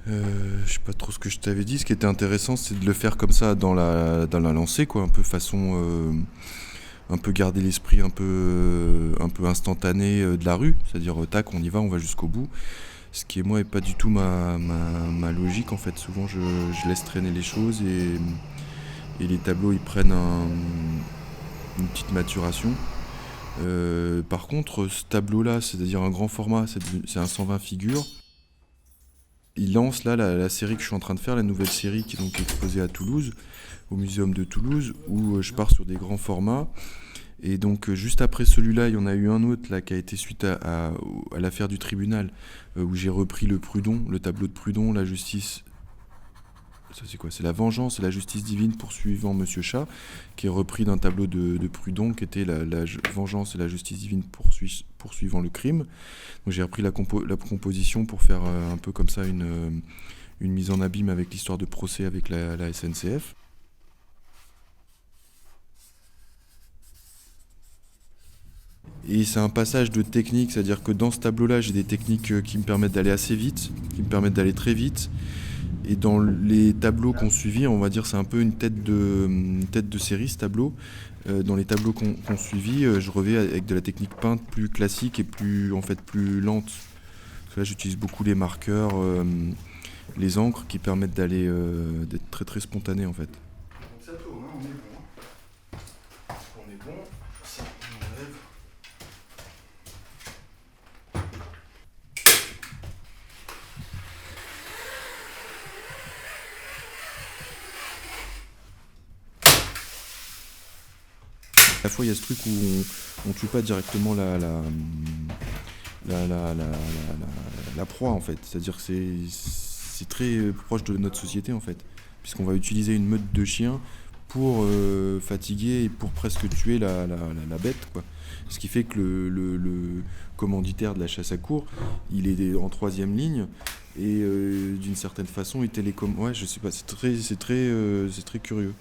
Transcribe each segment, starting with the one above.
Je sais pas trop ce que je t'avais dit. Ce qui était intéressant, c'est de le faire comme ça dans la lancée, quoi, un peu façon, un peu garder l'esprit un peu instantané de la rue, c'est-à-dire tac, on va jusqu'au bout. Ce qui est moi est pas du tout ma logique en fait. Souvent je laisse traîner les choses et les tableaux ils prennent une petite maturation. Par contre, ce tableau-là, c'est-à-dire un grand format, c'est un 120 figures. Il lance là la série que je suis en train de faire, la nouvelle série qui est donc exposée à Toulouse, au Muséum de Toulouse, où je pars sur des grands formats. Et donc juste après celui-là, il y en a eu un autre là qui a été suite à l'affaire du tribunal, où j'ai repris le Prud'hon, le tableau de Prud'hon, la justice. Ça c'est quoi? C'est la vengeance et la justice divine poursuivant Monsieur Chat, qui est repris d'un tableau de Prud'hon, qui était la vengeance et la justice divine poursuivant le crime. Donc j'ai repris la composition pour faire un peu comme ça une mise en abîme avec l'histoire de procès avec la SNCF. Et c'est un passage de technique, c'est-à-dire que dans ce tableau-là, j'ai des techniques qui me permettent d'aller assez vite, qui me permettent d'aller très vite. Et dans les tableaux qu'on suivit, on va dire c'est un peu une tête de série ce tableau. Dans les tableaux qu'on suivit, je reviens avec de la technique peinte plus classique et plus en fait plus lente. Parce que là, j'utilise beaucoup les marqueurs, les encres qui permettent d'être très très spontané en fait. Donc ça tourne, hein, on est bon. On est bon. Ça, on enlève. À la fois, il y a ce truc où on tue pas directement la proie en fait. C'est-à-dire que c'est très proche de notre société en fait. Puisqu'on va utiliser une meute de chiens pour fatiguer et pour presque tuer la bête, quoi. Ce qui fait que le commanditaire de la chasse à courre, il est en troisième ligne et d'une certaine façon, il télécommande. Ouais, je sais pas, c'est très curieux.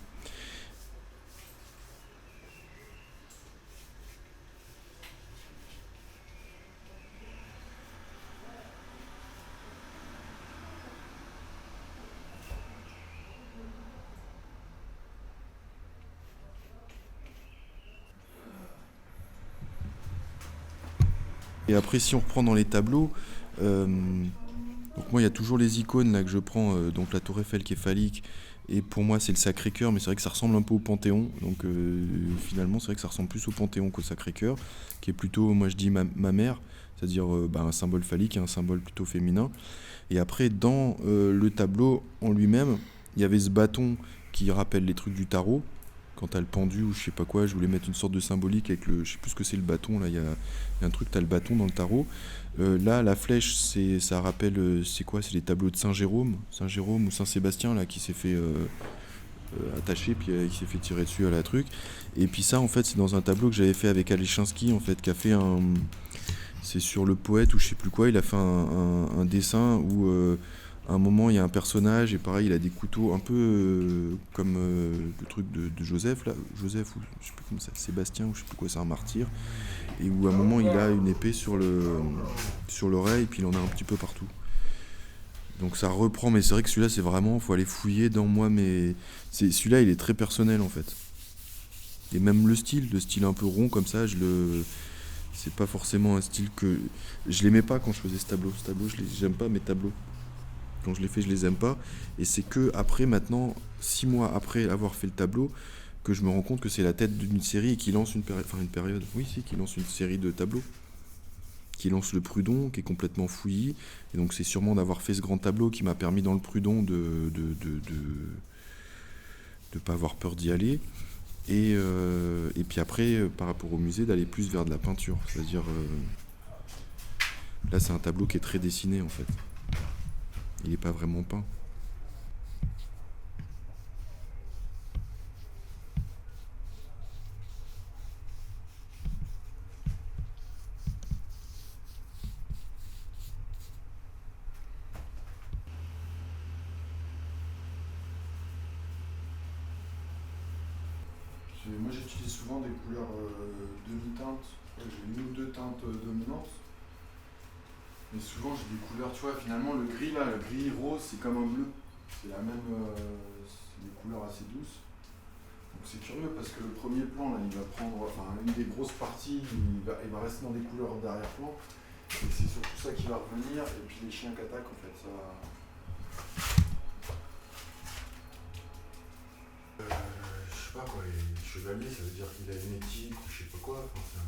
Et après, si on reprend dans les tableaux, euh, donc moi, il y a toujours les icônes là que je prends, donc la Tour Eiffel qui est phallique, et pour moi, c'est le Sacré-Cœur, mais c'est vrai que ça ressemble un peu au Panthéon. Donc finalement, c'est vrai que ça ressemble plus au Panthéon qu'au Sacré-Cœur, qui est plutôt, moi je dis ma mère, c'est-à-dire un symbole phallique et un symbole plutôt féminin. Et après, dans le tableau en lui-même, il y avait ce bâton qui rappelle les trucs du tarot. Quand t'as le pendu ou je sais pas quoi, je voulais mettre une sorte de symbolique avec le. Je sais plus ce que c'est le bâton, là, il y a un truc, t'as le bâton dans le tarot. Là, la flèche, ça rappelle. C'est quoi? C'est les tableaux de Saint-Jérôme, Saint-Jérôme ou Saint-Sébastien, là, qui s'est fait attacher, puis il s'est fait tirer dessus à la truc. Et puis ça, en fait, c'est dans un tableau que j'avais fait avec Alechinsky, en fait, qui a fait un. C'est sur le poète ou je sais plus quoi, il a fait un dessin où à un moment il y a un personnage et pareil il a des couteaux un peu comme le truc de Joseph là, Joseph ou je sais plus comment ça, Sébastien ou je sais plus quoi, c'est un martyr, et où à un moment il a une épée sur l'oreille et puis il en a un petit peu partout. Donc ça reprend, mais c'est vrai que celui-là c'est vraiment, faut aller fouiller dans moi, mais celui-là il est très personnel en fait. Et même le style un peu rond comme ça, c'est pas forcément un style que je l'aimais pas quand je faisais ce tableau. Ce tableau, j'aime pas mes tableaux. Quand je les fais, je les aime pas. Et c'est que après, maintenant, 6 mois après avoir fait le tableau, que je me rends compte que c'est la tête d'une série et qui lance une période. Oui, si, qui lance une série de tableaux. Qui lance le Prud'hon, qui est complètement fouillis. Et donc, c'est sûrement d'avoir fait ce grand tableau qui m'a permis dans le Prud'hon de pas avoir peur d'y aller. Et puis après, par rapport au musée, d'aller plus vers de la peinture. C'est-à-dire, là, c'est un tableau qui est très dessiné en fait. Il n'est pas vraiment peint. Moi, j'utilise souvent des couleurs demi-teintes. J'ai une ou deux teintes dominantes. Mais souvent j'ai des couleurs, tu vois, finalement le gris là, le gris rose c'est comme un bleu. C'est la même. C'est des couleurs assez douces. Donc c'est curieux parce que le premier plan là il va prendre. Enfin une des grosses parties, il va rester dans des couleurs d'arrière-plan. Et c'est surtout ça qui va revenir. Et puis les chiens qu'attaquent en fait, ça va. Je sais pas quoi, les chevaliers ça veut dire qu'il a une éthique ou je sais pas quoi. Enfin,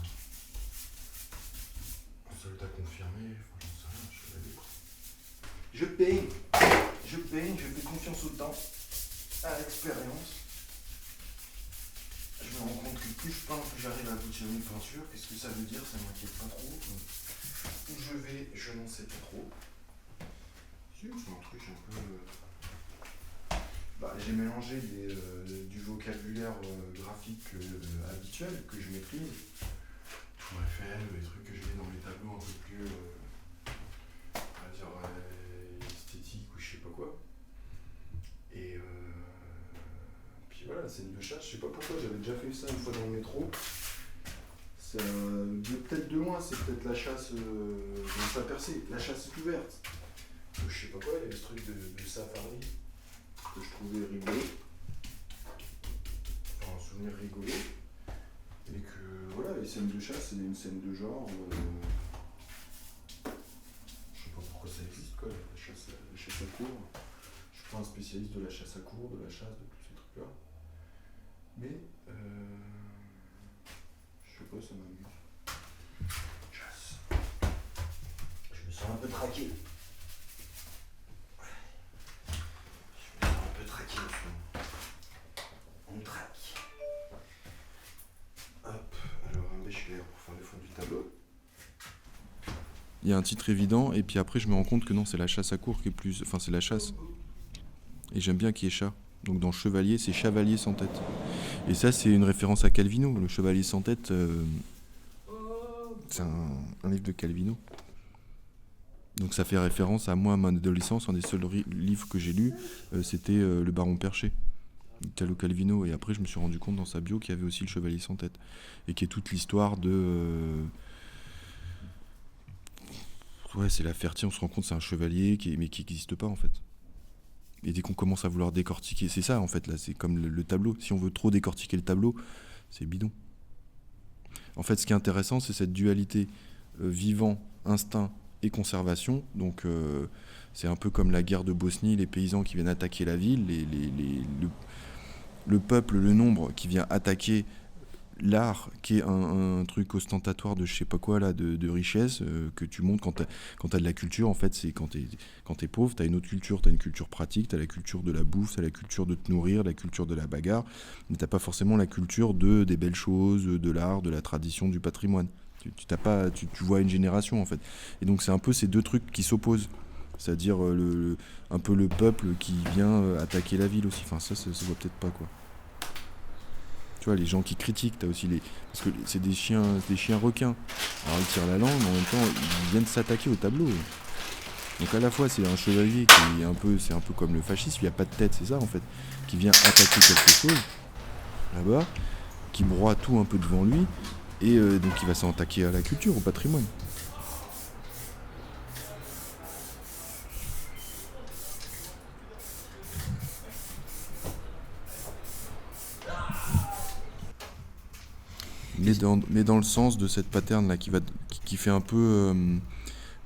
ça t'a confirmé, enfin, j'en sais rien, chevalier quoi. Je peigne, je fais confiance au temps, à l'expérience. Je me rends compte que plus je peins, plus j'arrive à aboutir une peinture. Qu'est-ce que ça veut dire? Ça m'inquiète pas trop. Où je vais, je n'en sais pas trop. Si, c'est un truc un peu. J'ai mélangé du vocabulaire graphique habituel que je maîtrise. Tour Eiffel, les trucs que je mets dans mes tableaux un peu plus on va dire esthétiques ou je sais pas quoi. Et puis voilà, la scène de chasse, je sais pas pourquoi, j'avais déjà fait ça une fois dans le métro. Peut-être de loin, c'est peut-être la chasse dans sa percée, la chasse est ouverte. Je sais pas quoi, il y avait ce truc de safari que je trouvais rigolo. Enfin, un souvenir rigolo. Et que voilà, les scènes de chasse, c'est une scène de genre. Je sais pas pourquoi ça existe, quoi, la chasse à court. Je suis pas un spécialiste de la chasse à court, de la chasse, de tous ces trucs-là. Mais, je sais pas, ça m'amuse. Chasse. Je me sens un peu traqué. Je me sens un peu traqué au fond. On me traque. Hop, alors un béchelaire pour faire le fond du tableau. Il y a un titre évident, et puis après je me rends compte que non, c'est la chasse à court qui est plus. Enfin, c'est la chasse. Et j'aime bien qu'il y ait chat. Donc dans Chevalier, c'est Chevalier sans tête. Et ça, c'est une référence à Calvino. Le Chevalier sans tête, c'est un livre de Calvino. Donc ça fait référence à moi, à mon adolescence. Un des seuls livres que j'ai lus, c'était Le Baron Perché, Italo Calvino. Et après, je me suis rendu compte dans sa bio qu'il y avait aussi le Chevalier sans tête. Et qui est toute l'histoire de... Ouais, c'est la Fertier, on se rend compte que c'est un chevalier, mais qui n'existe pas en fait. Et dès qu'on commence à vouloir décortiquer, c'est ça en fait, là, c'est comme le tableau. Si on veut trop décortiquer le tableau, c'est bidon. En fait, ce qui est intéressant, c'est cette dualité vivant, instinct et conservation. Donc, c'est un peu comme la guerre de Bosnie, les paysans qui viennent attaquer la ville, le peuple, le nombre qui vient attaquer l'art, qui est un truc ostentatoire de je sais pas quoi là, de richesse que tu montres quand t'as de la culture. En fait, c'est quand t'es pauvre, t'as une autre culture, t'as une culture pratique, t'as la culture de la bouffe, t'as la culture de te nourrir, la culture de la bagarre, mais t'as pas forcément la culture des belles choses, de l'art, de la tradition, du patrimoine. Tu vois une génération en fait. Et donc c'est un peu ces deux trucs qui s'opposent. C'est-à-dire un peu le peuple qui vient attaquer la ville aussi. Enfin ça se voit peut-être pas quoi. Tu vois, les gens qui critiquent, t'as aussi parce que c'est des chiens requins. Alors ils tirent la langue, mais en même temps, ils viennent s'attaquer au tableau. Donc à la fois, c'est un chevalier qui est c'est un peu comme le fascisme, il n'y a pas de tête, c'est ça en fait, qui vient attaquer quelque chose, là-bas, qui broie tout un peu devant lui, et donc il va s'en attaquer à la culture, au patrimoine. Mais dans le sens de cette pattern là qui fait un peu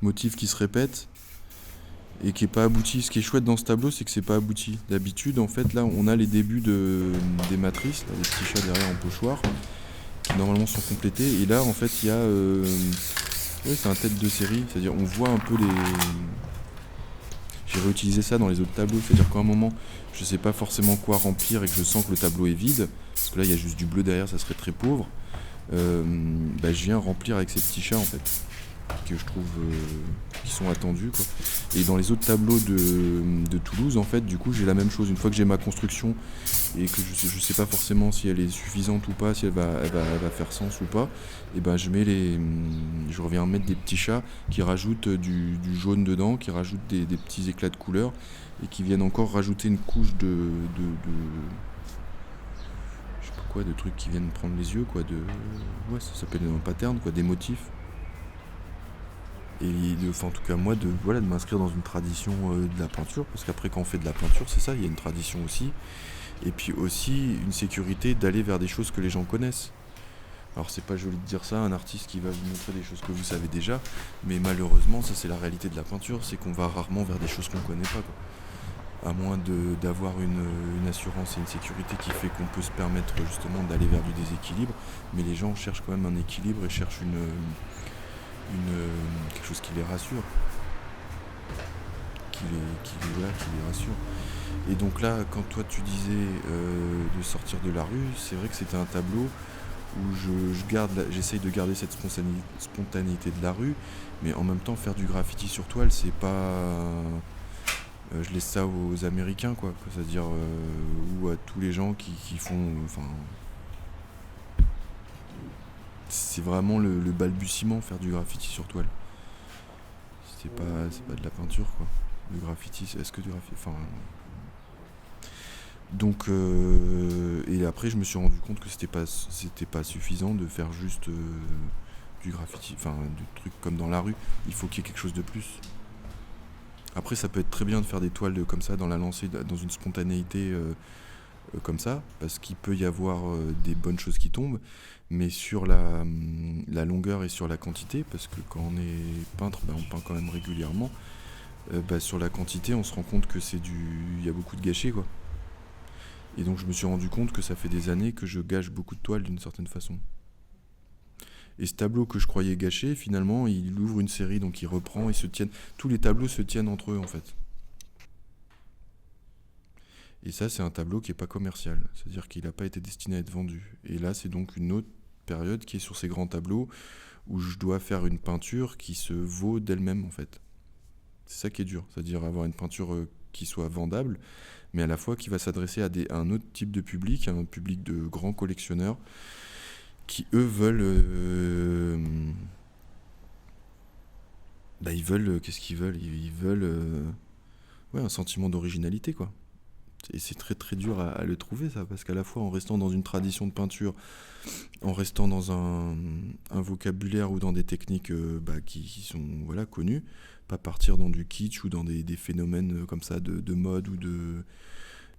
motif qui se répète et qui est pas abouti. Ce qui est chouette dans ce tableau, c'est que c'est pas abouti. D'habitude, en fait, là, on a les débuts des matrices, là, les petits chats derrière en pochoir, qui normalement sont complétés. Et là, en fait, il y a c'est un tête de série, c'est-à-dire on voit un peu les. J'ai réutilisé ça dans les autres tableaux, c'est-à-dire qu'à un moment, je sais pas forcément quoi remplir et que je sens que le tableau est vide, parce que là, il y a juste du bleu derrière, ça serait très pauvre. Je viens remplir avec ces petits chats en fait que je trouve qui sont attendus quoi. Et dans les autres tableaux de Toulouse en fait du coup j'ai la même chose, une fois que j'ai ma construction et que je sais pas forcément si elle est suffisante ou pas, si elle va faire sens ou pas, et je reviens mettre des petits chats qui rajoutent du jaune dedans, qui rajoutent des petits éclats de couleurs et qui viennent encore rajouter une couche de de trucs qui viennent prendre les yeux quoi, ça s'appelle un pattern quoi, des motifs. enfin, en tout cas moi, de m'inscrire dans une tradition de la peinture, parce qu'après quand on fait de la peinture, c'est ça, il y a une tradition aussi, et puis aussi une sécurité d'aller vers des choses que les gens connaissent. Alors c'est pas joli de dire ça, un artiste qui va vous montrer des choses que vous savez déjà, mais malheureusement ça c'est la réalité de la peinture, c'est qu'on va rarement vers des choses qu'on connaît pas, quoi. À moins d'avoir une assurance et une sécurité qui fait qu'on peut se permettre justement d'aller vers du déséquilibre, mais les gens cherchent quand même un équilibre et cherchent quelque chose qui les rassure, qui les rassure. Et donc là, quand toi tu disais de sortir de la rue, c'est vrai que c'était un tableau où j'essaye de garder cette spontanéité de la rue, mais en même temps faire du graffiti sur toile, c'est pas... je laisse ça aux Américains, quoi, c'est-à-dire ou à tous les gens qui font... Enfin, c'est vraiment le balbutiement, faire du graffiti sur toile. C'est pas de la peinture, quoi. Le graffiti, est-ce que du graffiti... Enfin... Donc, et après, je me suis rendu compte que c'était pas suffisant de faire juste du graffiti, enfin, du truc comme dans la rue. Il faut qu'il y ait quelque chose de plus. Après, ça peut être très bien de faire des toiles comme ça, dans la lancée, dans une spontanéité comme ça, parce qu'il peut y avoir des bonnes choses qui tombent, mais sur la longueur et sur la quantité, parce que quand on est peintre, on peint quand même régulièrement, sur la quantité, on se rend compte que il y a beaucoup de gâchis, quoi. Et donc je me suis rendu compte que ça fait des années que je gâche beaucoup de toiles d'une certaine façon. Et ce tableau que je croyais gâché, finalement, il ouvre une série, donc il reprend, tous les tableaux se tiennent entre eux, en fait. Et ça, c'est un tableau qui n'est pas commercial, c'est-à-dire qu'il n'a pas été destiné à être vendu. Et là, c'est donc une autre période qui est sur ces grands tableaux, où je dois faire une peinture qui se vaut d'elle-même, en fait. C'est ça qui est dur, c'est-à-dire avoir une peinture qui soit vendable, mais à la fois qui va s'adresser à un autre type de public, un public de grands collectionneurs, qui eux veulent... ils veulent... Qu'est-ce qu'ils veulent ? Ils veulent un sentiment d'originalité, quoi. Et c'est très très dur à le trouver, ça, parce qu'à la fois en restant dans une tradition de peinture, en restant dans un vocabulaire ou dans des techniques qui sont connues, pas partir dans du kitsch ou dans des phénomènes comme ça de mode ou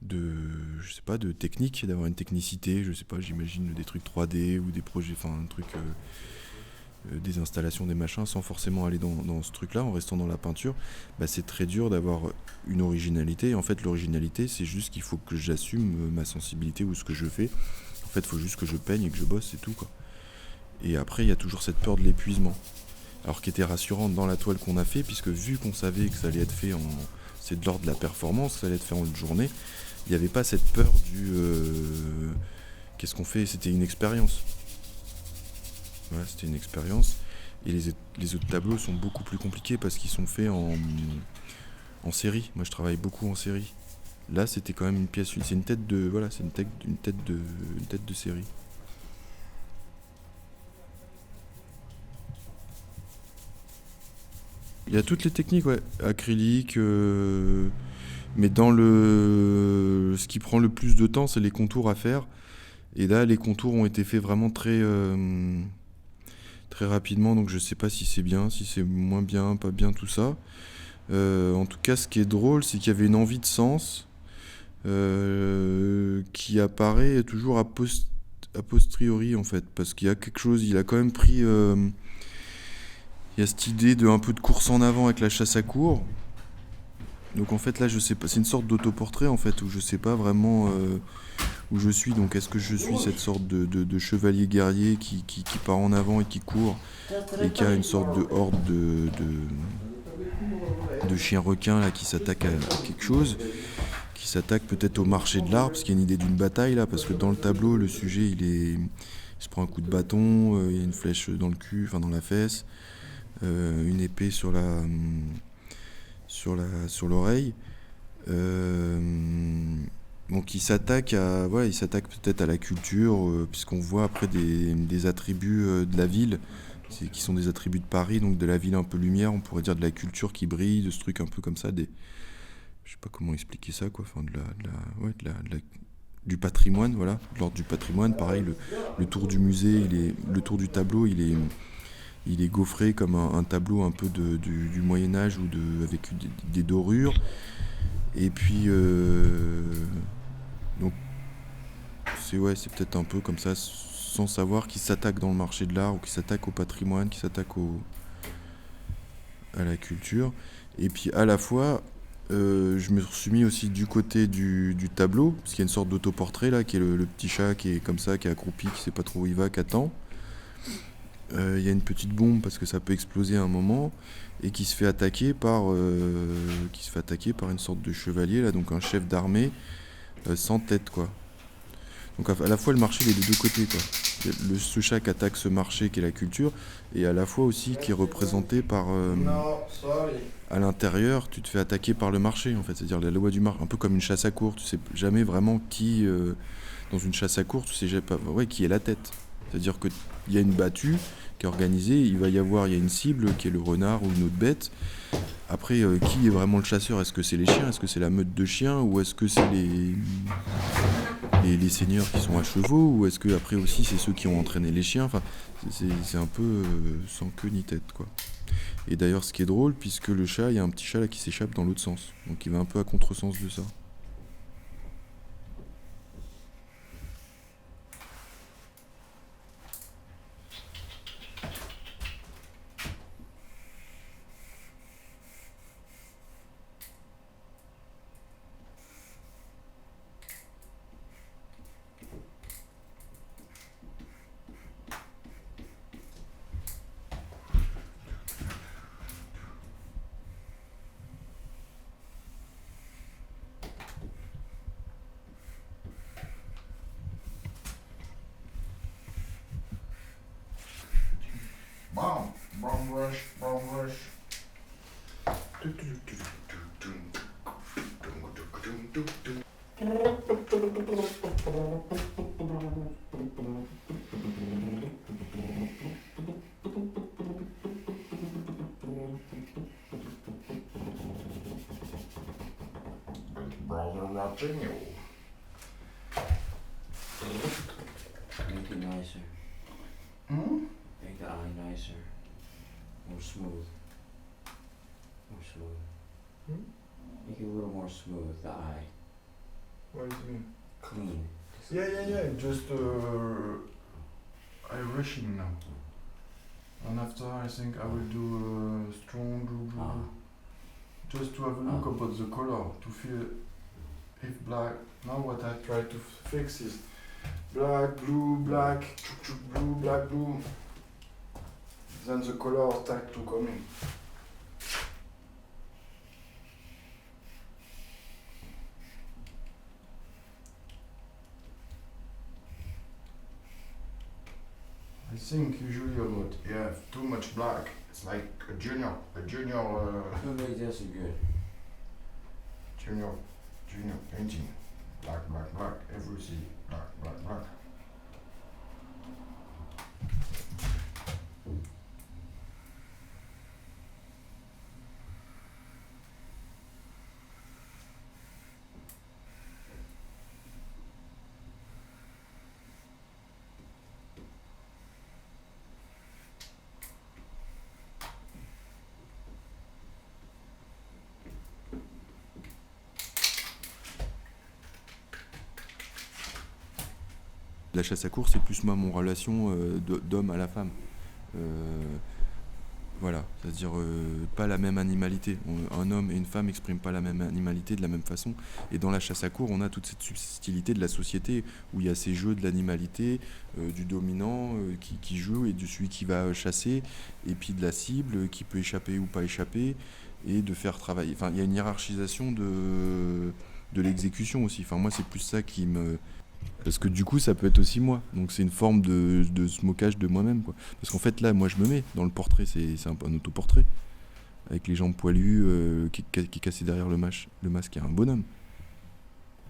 je sais pas, de technique, d'avoir une technicité, je sais pas, j'imagine des trucs 3D ou des projets, enfin un truc, des installations, des machins, sans forcément aller dans ce truc-là, en restant dans la peinture, c'est très dur d'avoir une originalité. Et en fait, l'originalité, c'est juste qu'il faut que j'assume ma sensibilité ou ce que je fais. En fait, il faut juste que je peigne et que je bosse, c'est tout, quoi. Et après, il y a toujours cette peur de l'épuisement. Alors qui était rassurante dans la toile qu'on a fait, puisque vu qu'on savait que ça allait être fait c'est de l'ordre de la performance, que ça allait être fait en une journée, il n'y avait pas cette peur qu'est-ce qu'on fait ? C'était une expérience. Voilà, c'était une expérience. Et les autres tableaux sont beaucoup plus compliqués parce qu'ils sont faits en série. Moi, je travaille beaucoup en série. Là, c'était quand même une pièce, c'est une tête de, c'est une tête de série. Il y a toutes les techniques, acrylique, mais ce qui prend le plus de temps, c'est les contours à faire. Et là, les contours ont été faits vraiment très rapidement, donc je sais pas si c'est bien, si c'est moins bien, pas bien, tout ça. En tout cas, ce qui est drôle, c'est qu'il y avait une envie de sens qui apparaît toujours a posteriori, en fait, parce qu'il y a quelque chose, il a quand même pris... il y a cette idée de un peu de course en avant avec la chasse à courre. Donc en fait là, je sais pas, c'est une sorte d'autoportrait en fait, où je sais pas vraiment où je suis. Donc est-ce que je suis cette sorte de chevalier guerrier qui part en avant et qui court et qui a une sorte de horde de chiens requins là qui s'attaque à quelque chose, qui s'attaque peut-être au marché de l'art, parce qu'il y a une idée d'une bataille là, parce que dans le tableau le sujet il se prend un coup de bâton, il y a une flèche dans le cul, enfin dans la fesse, une épée sur l'oreille. Donc il s'attaque peut-être à la culture, puisqu'on voit après des attributs de la ville, qui sont des attributs de Paris, donc de la ville un peu lumière, on pourrait dire de la culture qui brille, de ce truc un peu comme ça, je sais pas comment expliquer ça, quoi, enfin du patrimoine, voilà, de l'ordre du patrimoine. Pareil, le tour du musée, le tour du tableau, il il est gaufré comme un tableau un peu du Moyen-Âge ou avec des dorures. Et puis, donc, c'est peut-être un peu comme ça, sans savoir qui s'attaque dans le marché de l'art ou qui s'attaque au patrimoine, qui s'attaque à la culture. Et puis à la fois, je me suis mis aussi du côté du tableau, parce qu'il y a une sorte d'autoportrait là, qui est le petit chat qui est comme ça, qui est accroupi, qui sait pas trop où il va, qui attend. Il y a une petite bombe parce que ça peut exploser à un moment et qui se fait attaquer par une sorte de chevalier là, donc un chef d'armée sans tête quoi. Donc à la fois le marché il est des deux côtés quoi. Il y a ce chat qui attaque ce marché qui est la culture et à la fois aussi qui est représenté par à l'intérieur tu te fais attaquer par le marché en fait, c'est-à-dire la loi du marché, un peu comme une chasse à courre, tu sais jamais vraiment qui dans une chasse à courre tu sais jamais pas ouais, qui est la tête. C'est-à-dire qu'il y a une battue qui est organisée, il y a une cible qui est le renard ou une autre bête. Après, qui est vraiment le chasseur? Est-ce que c'est les chiens? Est-ce que c'est la meute de chiens? Ou est-ce que c'est les seigneurs qui sont à chevaux? Ou est-ce que après aussi c'est ceux qui ont entraîné les chiens? Enfin, c'est un peu sans queue ni tête, quoi. Et d'ailleurs, ce qui est drôle, puisque le chat, il y a un petit chat là qui s'échappe dans l'autre sens. Donc il va un peu à contresens de ça. Brown, brown brush, brown brush. Brother watching you. Make it nicer. Hmm? Make the eye nicer. More smooth. More smooth. Hmm? Make it a little more smooth, the eye. What do you mean? Clean. Yeah. Just I rushing now. And after I think I will do a strong Ah. just to have a look about the color, to feel if black. Now what I try to fix is black, blue, black, blue, black, blue. Then the color start to come in. I think usually about you have too much black. It's like a junior No, make this good. junior painting. Black, everything black. La chasse à courre, c'est plus moi mon relation d'homme à la femme. Voilà, c'est-à-dire pas la même animalité. Un homme et une femme n'expriment pas la même animalité de la même façon. Et dans la chasse à courre, on a toute cette subtilité de la société où il y a ces jeux de l'animalité, du dominant qui joue et de celui qui va chasser, et puis de la cible qui peut échapper ou pas échapper, et de faire travailler. Enfin, il y a une hiérarchisation de l'exécution aussi. Enfin, moi, c'est plus ça qui me... Parce que du coup, ça peut être aussi moi. Donc c'est une forme de se moquage de moi-même, quoi. Parce qu'en fait, là, moi, je me mets dans le portrait. C'est un autoportrait. Avec les jambes poilues, qui est cassé derrière le masque. Le masque est un bonhomme.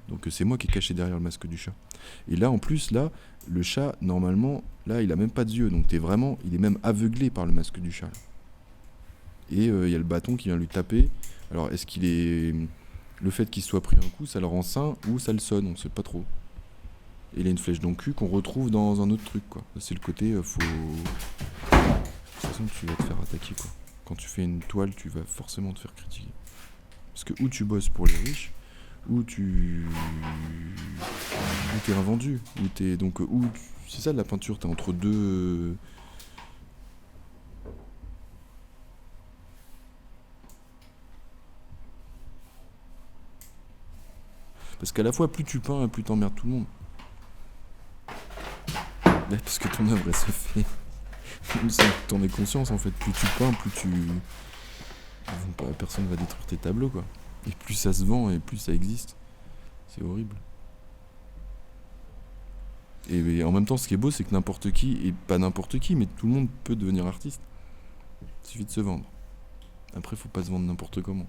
Donc c'est moi qui est caché derrière le masque du chat. Et là, en plus, là, le chat, normalement, là, il a même pas de yeux. Donc il est même aveuglé par le masque du chat. Et il y a le bâton qui vient lui taper. Alors, est-ce qu'il est... Le fait qu'il soit pris un coup, ça le rend sain ou ça le sonne, on sait pas trop. Et il a une flèche dans le cul qu'on retrouve dans un autre truc, quoi. C'est le côté, faut façon tu vas te faire attaquer, quoi. Quand tu fais une toile, tu vas forcément te faire critiquer. Parce que ou tu bosses pour les riches, ou t'es un vendu, ou t'es donc c'est ça de la peinture, t'es entre deux. Parce qu'à la fois, plus tu peins, plus t'emmerdes tout le monde. Parce que ton œuvre, elle se fait sans que t'en aies conscience, en fait. Plus tu peins, personne va détruire tes tableaux, quoi. Et plus ça se vend, et plus ça existe. C'est horrible. Et en même temps, ce qui est beau, c'est que n'importe qui, et pas n'importe qui, mais tout le monde peut devenir artiste. Il suffit de se vendre. Après, faut pas se vendre n'importe comment.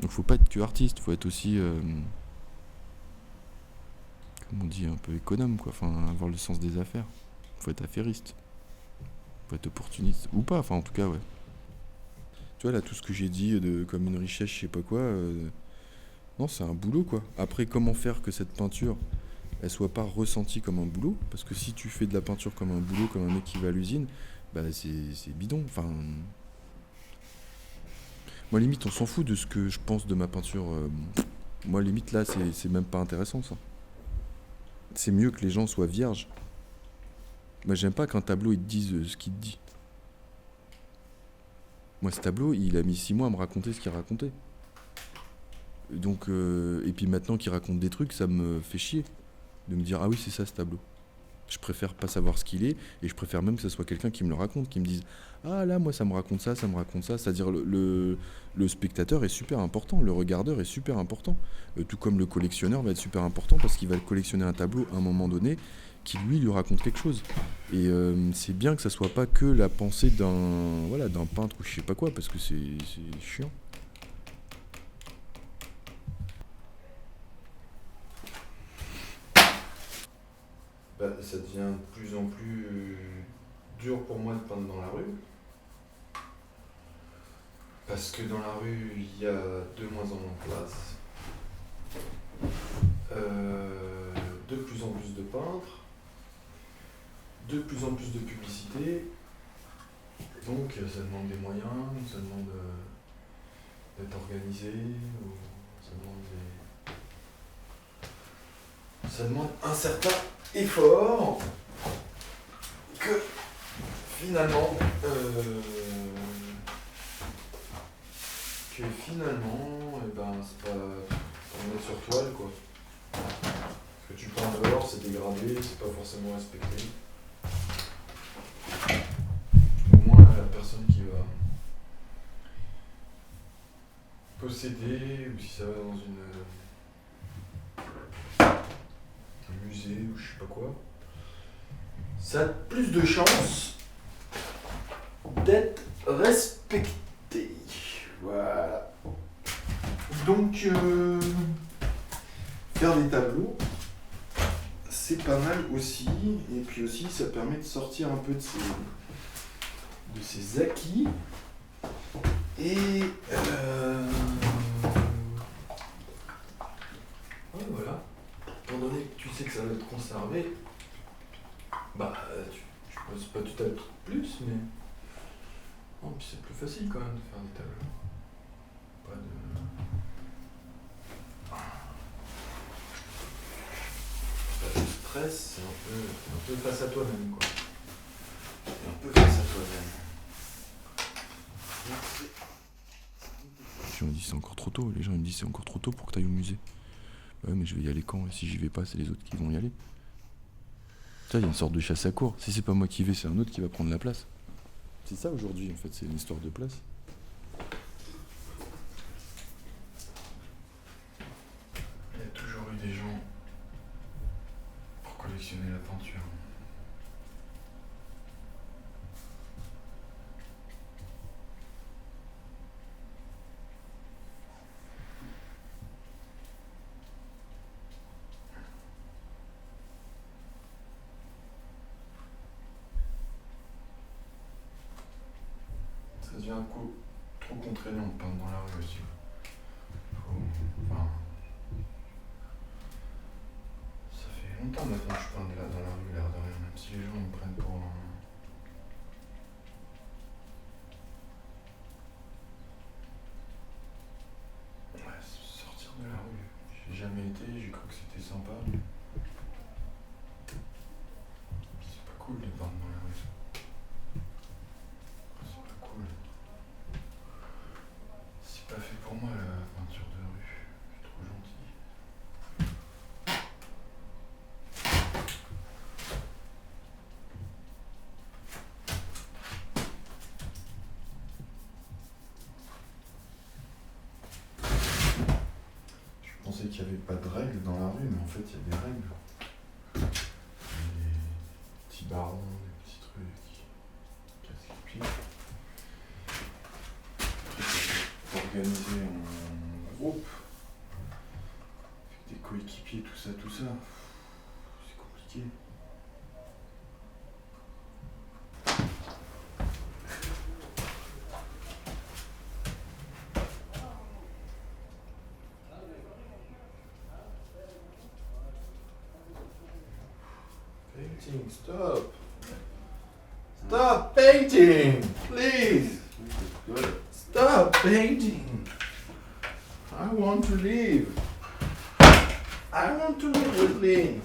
Donc faut pas être que artiste, faut être aussi, comme on dit, un peu économe, quoi. Enfin, avoir le sens des affaires. Faut être affairiste. Faut être opportuniste. Ou pas, enfin en tout cas, ouais. Tu vois, là, tout ce que j'ai dit comme une richesse, je sais pas quoi, non, c'est un boulot, quoi. Après, comment faire que cette peinture, elle soit pas ressentie comme un boulot? Parce que si tu fais de la peinture comme un boulot, comme un mec qui va à l'usine, bah c'est bidon. Enfin, moi, limite, on s'en fout de ce que je pense de ma peinture. Moi, limite, là, c'est même pas intéressant, ça. C'est mieux que les gens soient vierges. Moi, j'aime pas qu'un tableau, il te dise ce qu'il te dit. Moi, ce tableau, il a mis 6 mois à me raconter ce qu'il racontait. Donc, et puis maintenant qu'il raconte des trucs, ça me fait chier de me dire ah oui, c'est ça ce tableau. Je préfère pas savoir ce qu'il est, et je préfère même que ce soit quelqu'un qui me le raconte, qui me dise ah là, moi ça me raconte ça, ça me raconte ça. C'est-à-dire le spectateur est super important, le regardeur est super important, tout comme le collectionneur va être super important parce qu'il va collectionner un tableau à un moment donné qui lui raconte quelque chose. Et c'est bien que ça soit pas que la pensée d'un peintre ou je sais pas quoi, parce que c'est chiant. Bah, ça devient de plus en plus dur pour moi de peindre dans la rue. Parce que dans la rue, il y a de moins en moins de place. De plus en plus de peintres. De plus en plus de publicité. Donc ça demande des moyens, ça demande d'être organisé, ça demande un certain effort que finalement c'est pas pour mettre sur toile, quoi. Ce que tu peins dehors, c'est dégradé, c'est pas forcément respecté. Au moins la personne qui va posséder, ou si ça va dans un musée ou je sais pas quoi, ça a plus de chances d'être respecté. Voilà. Donc, faire des tableaux, c'est pas mal aussi. Et puis aussi, ça permet de sortir un peu de ses acquis. Et ouais, voilà. Étant donné que tu sais que ça va être conservé, bah tu poses pas tout à l'heure plus, mais non, puis c'est plus facile quand même de faire des tableaux. Pas de stress, c'est un peu face à toi-même, quoi. C'est un peu face à toi-même. Les gens me disent c'est encore trop tôt. Les gens me disent c'est encore trop tôt pour que tu ailles au musée. Ouais, mais je vais y aller quand? Et si j'y vais pas, c'est les autres qui vont y aller. Ça, il y a une sorte de chasse à court. Si c'est pas moi qui vais, c'est un autre qui va prendre la place. C'est ça aujourd'hui, en fait, c'est une histoire de place. Il y a toujours eu des gens pour collectionner la peinture. Ça devient un coup trop contraignant de peindre dans la rue aussi. Ça fait longtemps maintenant que je peins là dans la rue, l'air de rien, même si les gens me prennent pour pas de règles dans la rue, mais en fait, il y a des règles. Des petits barons, des petits trucs qui cassent les pieds. Organiser un groupe, avec des coéquipiers, tout ça, c'est compliqué. Painting, stop! Stop painting! Please! Good. Stop painting! I want to leave. I want to live with Lynn.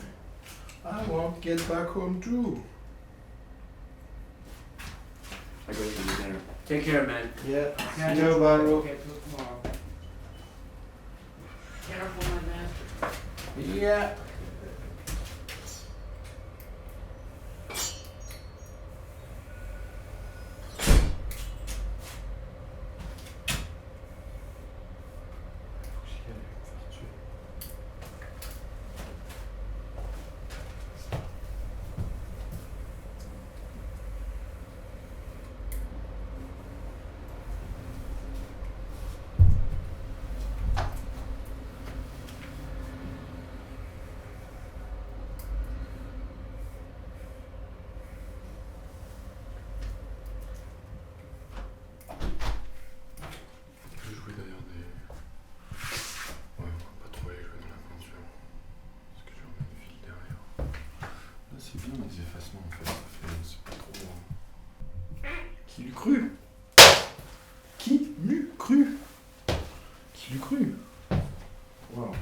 I want to get back home too. I gotta get you dinner. Take care, man. Yeah. Catch See you you, bye. Okay, till tomorrow. Careful, my master. Yeah. Je jouais derrière des... Ouais, pas trop aller jouer dans la peinture. Parce que j'ai un fil derrière. Là, c'est bien les effacements en fait. C'est pas trop... Qui l'eût cru? Qui l'eût cru? Qui l'eût cru? Waouh.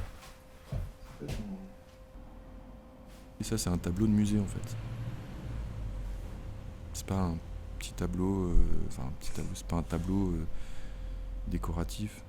Et ça, c'est un tableau de musée en fait. C'est pas un petit tableau, c'est pas un tableau décoratif.